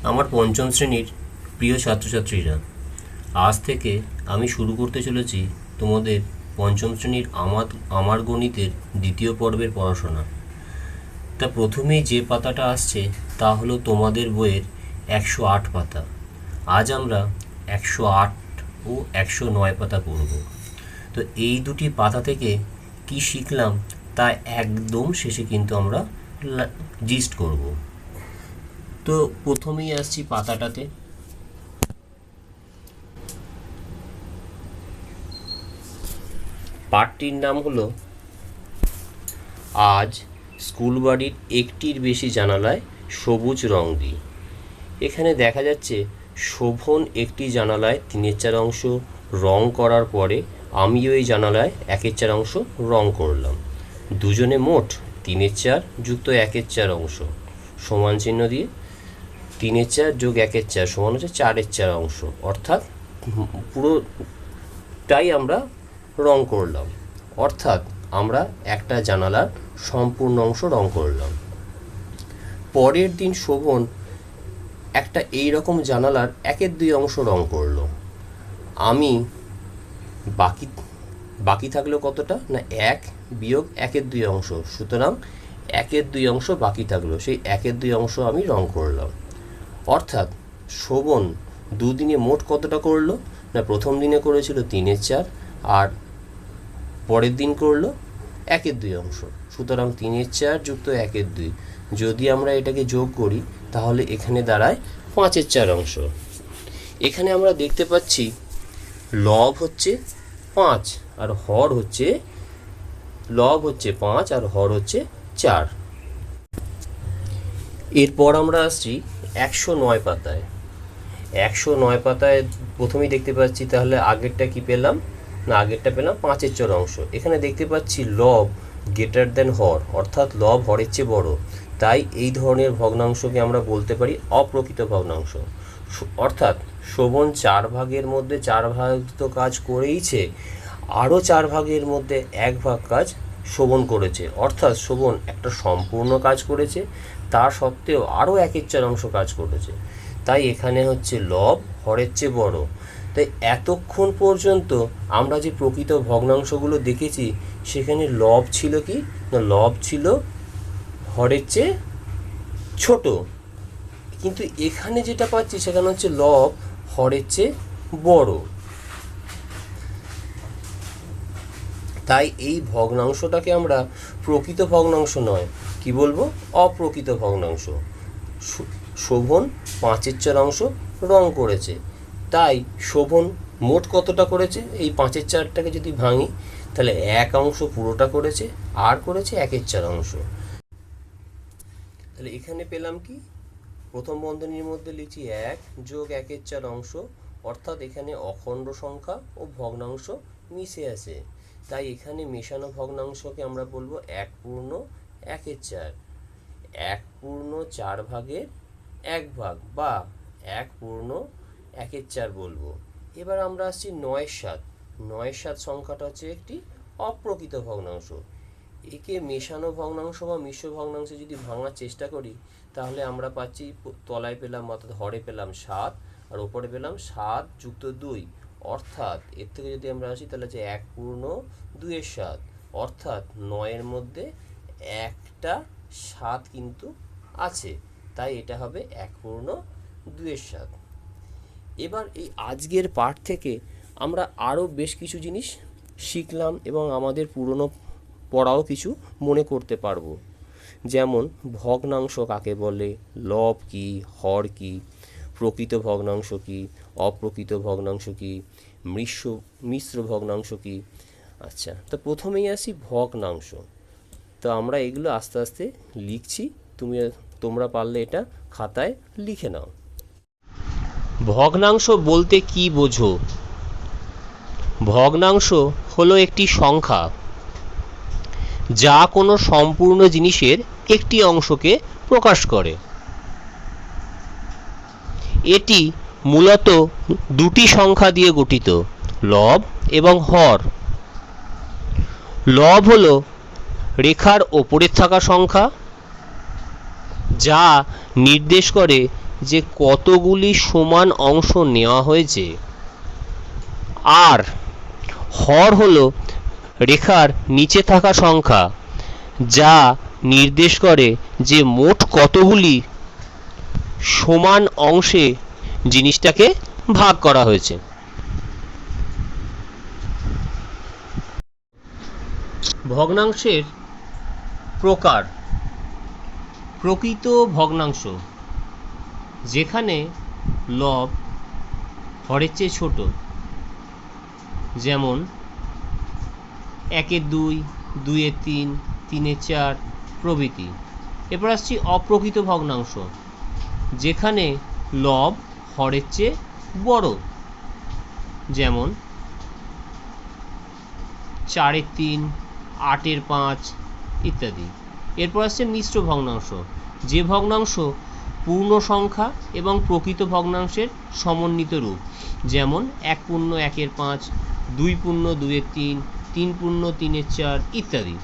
আমার পঞ্চম শ্রেণীর প্রিয় ছাত্রছাত্রীরা, আজ থেকে আমি শুরু করতে চলেছি তোমাদের পঞ্চম শ্রেণীর আমার গণিতের দ্বিতীয় পর্বের পড়াশোনা। তা প্রথমেই যে পাতাটা আসছে তা হলো তোমাদের বইয়ের 108 পাতা। আজ আমরা 108 ও 109 পাতা পড়ব। তো এই দুটি পাতা থেকে কি শিখলাম তা একদম শেষে কিন্তু আমরা জিস্ট করব। তো প্রথমেই আসছি পাতাটাতে। পাঠটির নাম হলো আজ স্কুল বাড়ির একটির বেশি জানালায় সবুজ রং দিই। এখানে দেখা যাচ্ছে শোভন একটি জানালায় 3/4 অংশ রং করার পরে আমিও এই জানালায় 1/4 অংশ রং করলাম। দুজনে মোট 3/4 যুক্ত 1/4 অংশ সমান চিহ্ন দিয়ে 3/4 যোগ 1/4 সমান হচ্ছে 4/4 অংশ, অর্থাৎ পুরোটাই আমরা রং করলাম। অর্থাৎ আমরা একটা জানালার সম্পূর্ণ অংশ রং করলাম। পরের দিন শোভন একটা এই রকম জানালার 1/2 অংশ রং করলো। আমি বাকি থাকলো কতটা না 1 বিয়োগ 1/2 অংশ, সুতরাং 1/2 অংশ বাকি থাকলো, সেই 1/2 অংশ আমি রং করলাম। অর্থাৎ শোভন দুদিনে মোট কতটা করলো না প্রথম দিনে করেছিল 3/4 আর পরের দিন করলো 1/2 অংশ, সুতরাং 3/4 যুক্ত 1/2 যদি আমরা এটাকে যোগ করি তাহলে এখানে দাঁড়ায় 5/4 অংশ। এখানে আমরা দেখতে পাচ্ছি লব হচ্ছে 5 আর হর হচ্ছে লব হচ্ছে 5 আর হর হচ্ছে 4। এরপর আমরা আসছি 109 পাতায়। 109 পাতায় প্রথমেই দেখতে পাচ্ছি তাহলে আগেরটা কি পেলাম না আগেরটা পেলাম 5/4 অংশ। এখানে দেখতে পাচ্ছি লব গ্রেটার দেন হর, অর্থাৎ লব হরের চেয়ে বড়, তাই এই ধরনের ভগ্নাংশকে আমরা বলতে পারি অপ্রকৃত ভগ্নাংশ। অর্থাৎ শোভন 4 ভাগের মধ্যে 4 ভাগ তো কাজ করেইছে, আরও 4 ভাগের মধ্যে 1 ভাগ কাজ শোভন করেছে, অর্থাৎ শোভন একটা সম্পূর্ণ কাজ করেছে, তা সত্ত্বেও আরও 1/4 অংশ কাজ করেছে। তাই এখানে হচ্ছে লব হরের চেয়ে বড়। তাই এতক্ষণ পর্যন্ত আমরা যে প্রকৃত ভগ্নাংশগুলো দেখেছি সেখানে লব ছিল কি না লব ছিল হরের চেয়ে ছোট, কিন্তু এখানে যেটা পাচ্ছি সেখানে হচ্ছে লব হরের চেয়ে বড়। তাই এই ভগ্নাংশটাকে আমরা প্রকৃত ভগ্নাংশ নয় কি বলবো, অপ্রকৃত ভগ্নাংশ। শোভন 5/4 অংশ রং করেছে, তাই শোভন মোট কতটা করেছে, এই 5/4টাকে যদি ভাঙি তাহলে 1 অংশ পুরোটা করেছে আর করেছে 1/4 অংশ। তাহলে এখানে পেলাম কি, প্রথম বন্ধনীর মধ্যে লিখছি 1 যোগ 1/4 অংশ, অর্থাৎ এখানে অখণ্ড সংখ্যা ও ভগ্নাংশ মিশে আছে, তাই এখানে মেশানো ভগ্নাংশকে আমরা বলবো 1 পূর্ণ 1/4, 1 পূর্ণ 4 ভাগের 1 ভাগ বা 1 পূর্ণ 1/4 বলবো। এবার আমরা আসছি 9/7। 9/7 সংখ্যাটা হচ্ছে একটি অপ্রকৃত ভগ্নাংশ। একে মেশানো ভগ্নাংশ বা মিশ্র ভগ্নাংশে যদি ভাঙার চেষ্টা করি তাহলে আমরা পাচ্ছি তলায় পেলাম অর্থাৎ হরে পেলাম 7 আর ওপরে পেলাম 7 যুক্ত 2, অর্থাৎ এর থেকে যদি আমরা আসি তাহলে হচ্ছে 1 পূর্ণ 2/7, অর্থাৎ 9-এর মধ্যে একটা 7 কিন্তু আছে, তাই এটা হবে 1 পূর্ণ 2/7। এবার এই আজকের পাঠ থেকে আমরা আরও বেশ কিছু জিনিস শিখলাম এবং আমাদের পুরনো পড়াও কিছু মনে করতে পারবো, যেমন ভগ্নাংশ কাকে বলে, লব কি, হর কি, প্রকৃত ভগ্নাংশ কি, অপ্রকৃত ভগ্নাংশ কি, মিশ্র ভগ্নাংশ কি। আচ্ছা, তো প্রথমেই আসি ভগ্নাংশ। তো আমরা এগুলো আস্তে আস্তে লিখছি, তোমরা পারলে এটা খাতায় লিখে নাও। ভগ্নাংশ বলতে কি বোঝো? ভগ্নাংশ হলো একটি সংখ্যা যা কোনো সম্পূর্ণ জিনিসের একটি অংশকে প্রকাশ করে। এটি মূলত দুটি সংখ্যা দিয়ে গঠিত, লব এবং হর। লব হলো রেখার ওপরে থাকা সংখ্যা, যা নির্দেশ করে যে কতগুলি সমান অংশ নেওয়া হয়েছে, আর হর হলো রেখার নিচে থাকা সংখ্যা, যা নির্দেশ করে যে মোট কতগুলি সমান অংশে জিনিসটাকে ভাগ করা হয়েছে। ভগ্নাংশের প্রকার: প্রকৃত ভগ্নাংশ, যেখানে লব হরের চেয়ে ছোট, যেমন 1/2, 2/3, 3/4 প্রভৃতি। এরপর আসছি অপ্রকৃত ভগ্নাংশ, যেখানে লব হরের চেয়ে বড়, যেমন 4/3, 8/5 ইত্যাদি। এরপর আসছে মিশ্র ভগ্নাংশ, যে ভগ্নাংশ পূর্ণ সংখ্যা এবং প্রকৃত ভগ্নাংশের সমন্বিত রূপ, যেমন 1 পূর্ণ 1/5, 2 পূর্ণ 2/3, 3 পূর্ণ 3/4 ইত্যাদি।